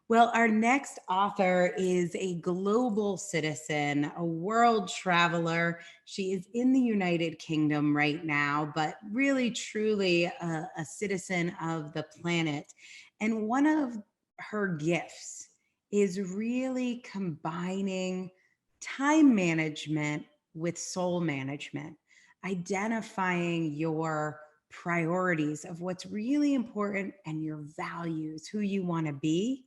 Well, our next author is a global citizen, a world traveler. She is in the United Kingdom right now, but really, truly a citizen of the planet. And one of her gifts is really combining time management with soul management, identifying your priorities of what's really important and your values, who you want to be,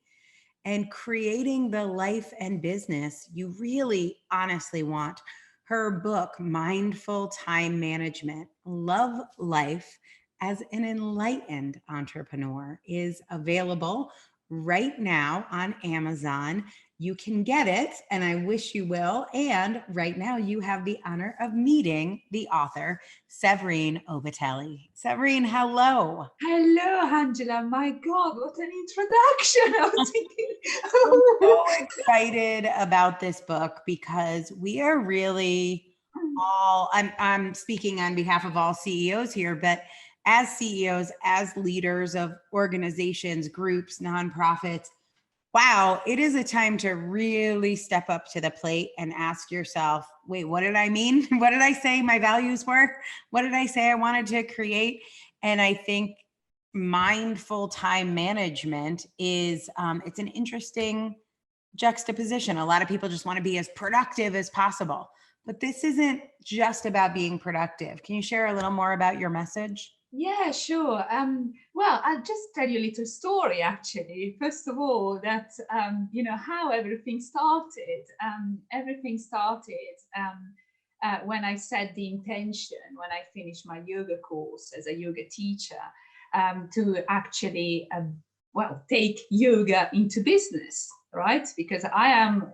and creating the life and business you really honestly want. Her book, Mindful Time Management, Love Life as an Enlightened Entrepreneur, is available right now on Amazon. You can get it, and I wish you will. And right now, you have the honor of meeting the author, Séverine Obertelli. Séverine, hello. Hello, Angela. My God, what an introduction. I was thinking, I'm so oh, excited about this book because we are really all, I'm speaking on behalf of all CEOs here, but as CEOs, as leaders of organizations, groups, nonprofits, wow, it is a time to really step up to the plate and ask yourself, wait, what did I mean? What did I say my values were? What did I say I wanted to create? And I think mindful time management is it's an interesting juxtaposition. A lot of people just want to be as productive as possible, but this isn't just about being productive. Can you share a little more about your message? yeah, sure. Well, I'll just tell you a little story, actually. First of all, that, how everything started. Everything started when I set the intention, when I finished my yoga course as a yoga teacher, to actually, take yoga into business, right? Because I am,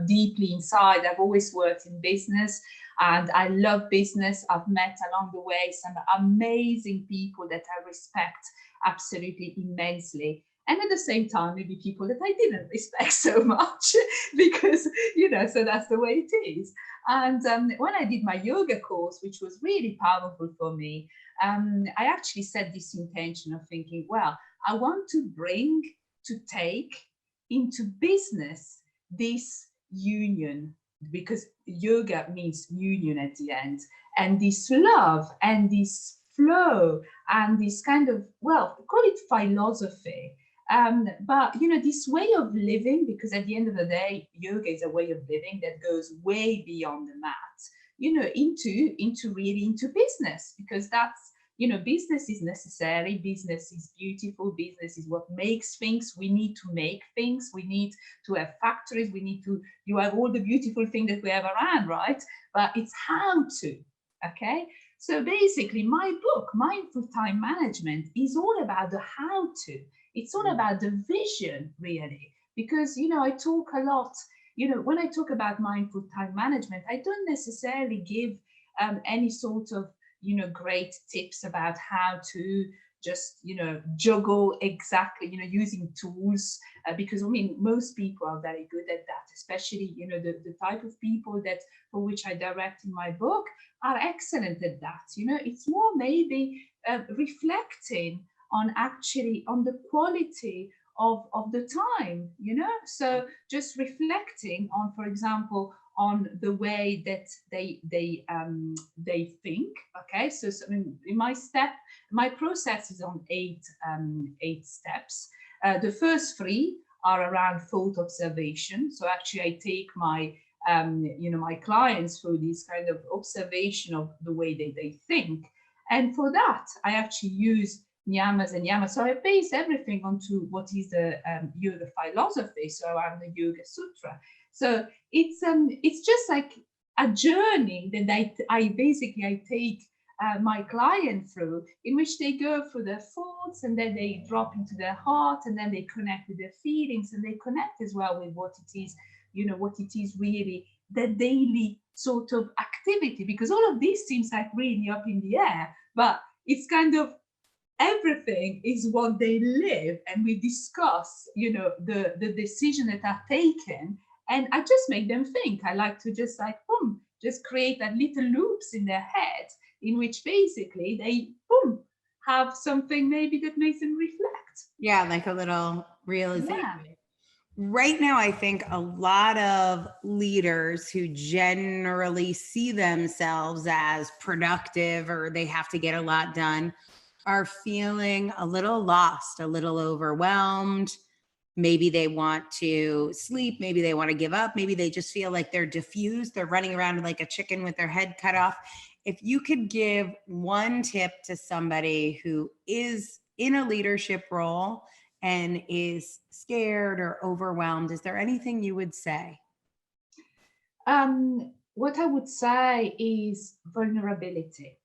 deeply inside. I've always worked in business and I love business. I've met along the way some amazing people that I respect absolutely immensely. And at the same time, maybe people that I didn't respect so much because, so that's the way it is. And when I did my yoga course, which was really powerful for me, I actually set this intention of thinking, well, I want to take into business this union, because yoga means union at the end, and this love and this flow and this kind of, well, call it philosophy, but this way of living, because at the end of the day yoga is a way of living that goes way beyond the mat, into business, because that's, business is necessary, business is beautiful, business is what makes things. We need to make things, we need to have factories, we need to, you have all the beautiful things that we have around, right? But it's how to, okay? So basically my book, Mindful Time Management, is all about the how to. It's all about the vision, really, because, I talk a lot, when I talk about mindful time management, I don't necessarily give any sort of, great tips about how to just, juggle exactly, using tools, because I mean, most people are very good at that, especially, the type of people that for which I direct in my book are excellent at that. It's more maybe reflecting on actually on the quality of the time, so just reflecting on, for example, on the way that they think. Okay, so in my process is on eight steps. The first three are around thought observation. So actually I take my my clients through this kind of observation of the way they think, and for that I actually use niyamas and yamas. So I base everything onto what is the yoga philosophy, so around the Yoga Sutra. So it's just like a journey that I basically I take my client through, in which they go through their thoughts and then they drop into their heart and then they connect with their feelings and they connect as well with what it is, what it is really the daily sort of activity, because all of this seems like really up in the air, but it's kind of everything is what they live, and we discuss, the decision that are taken, and I just make them think. I like to just like boom, just create that little loops in their head, in which basically they boom have something maybe that makes them reflect. Yeah, like a little realization. Yeah, Right now, I think a lot of leaders who generally see themselves as productive or they have to get a lot done are feeling a little lost, a little overwhelmed. Maybe they want to sleep. Maybe they want to give up. Maybe they just feel like they're diffused. They're running around like a chicken with their head cut off. If you could give one tip to somebody who is in a leadership role and is scared or overwhelmed, is there anything you would say? What I would say is vulnerability.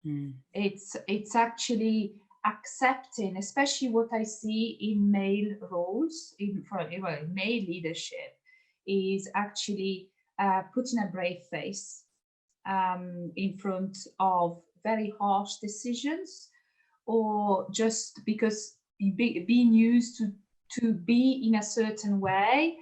Mm, It's actually accepting, especially what I see in male roles, well, in male leadership, is actually putting a brave face in front of very harsh decisions, or just because being used to be in a certain way.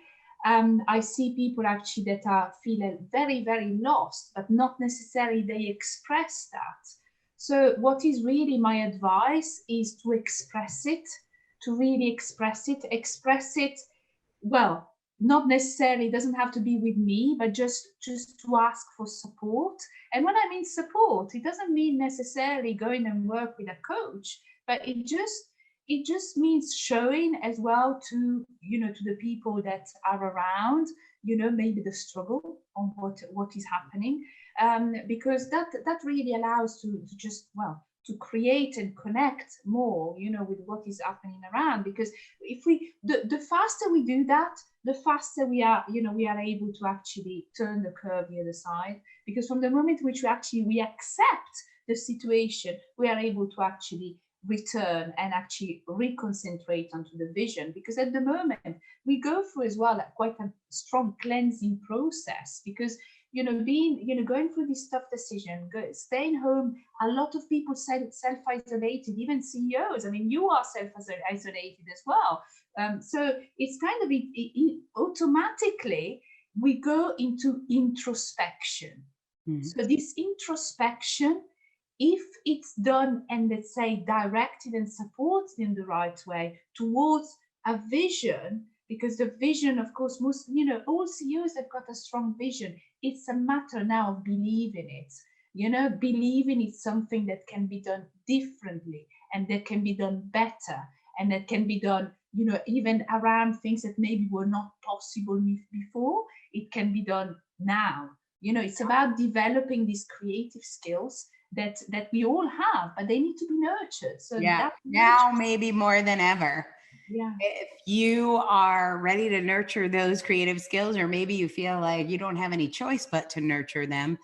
I see people actually that are feeling very, very lost, but not necessarily they express that. So what is really my advice is to express it, to really express it well, not necessarily, it doesn't have to be with me, but just to ask for support. And when I mean support, it doesn't mean necessarily going and work with a coach, but it just means showing as well to, to the people that are around, maybe the struggle on what is happening, because that really allows to just, well, to create and connect more, with what is happening around. Because if the faster we do that, the faster we are able to actually turn the curve the other side. Because from the moment which we accept the situation, we are able to actually return and actually reconcentrate onto the vision. Because at the moment we go through as well quite a strong cleansing process, because being, going through this tough decision, staying home. A lot of people self-isolated, even CEOs. I mean, you are self-isolated as well. So it's kind of automatically we go into introspection. mm, So this introspection, if it's done and, let's say, directed and supported in the right way towards a vision, because the vision, of course, all CEOs have got a strong vision. It's a matter now of believing it. Believing it's something that can be done differently and that can be done better and that can be done, even around things that maybe were not possible before. It can be done now. It's about developing these creative skills that we all have, but they need to be nurtured. So yeah, that now nurture, maybe more than ever. yeah. If you are ready to nurture those creative skills, or maybe you feel like you don't have any choice but to nurture them,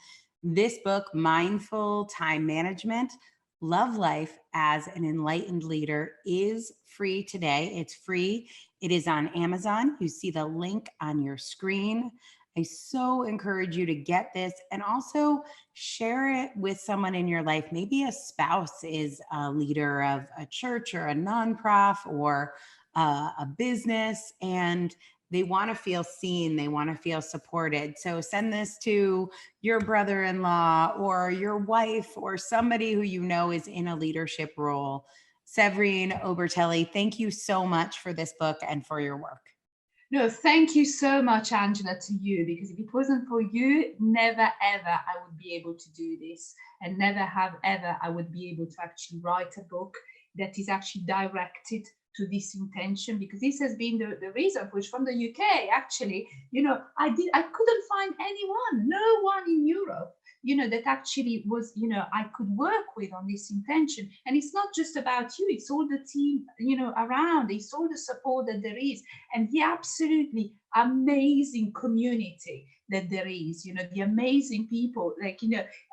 this book, Mindful Time Management, Love Life as an Enlightened Leader, is free today. It's free. It is on Amazon. You see the link on your screen. I so encourage you to get this and also share it with someone in your life. Maybe a spouse is a leader of a church or a nonprofit or a business, and they want to feel seen, they want to feel supported. So send this to your brother-in-law or your wife or somebody who you know is in a leadership role. Severine Obertelli, thank you so much for this book and for your work. No, thank you so much, Angela, to you, because if it wasn't for you, never ever I would be able to do this, and never have ever I would be able to actually write a book that is actually directed to this intention. Because this has been the reason which, from the UK, actually, I couldn't find anyone, no one in Europe, that actually was, I could work with on this intention. And it's not just about you, it's all the team, around, it's all the support that there is, and the absolutely amazing community that there is, the amazing people, like,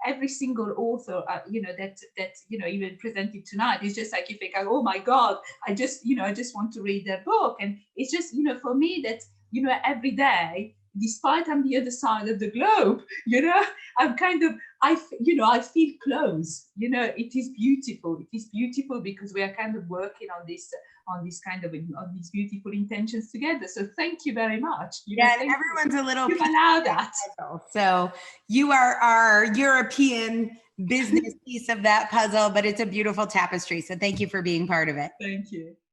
every single author, that even presented tonight is just like, you think, oh my God, I just want to read their book. And it's just, for me, that, every day, despite I'm the other side of the globe, I'm kind of, I feel close. It is beautiful. It is beautiful because we are kind of working on these beautiful intentions together. So thank you very much. Yeah, and Thank everyone's a little you. piece Allow of that that. puzzle. So you are our European business piece of that puzzle, but it's a beautiful tapestry. So thank you for being part of it. Thank you.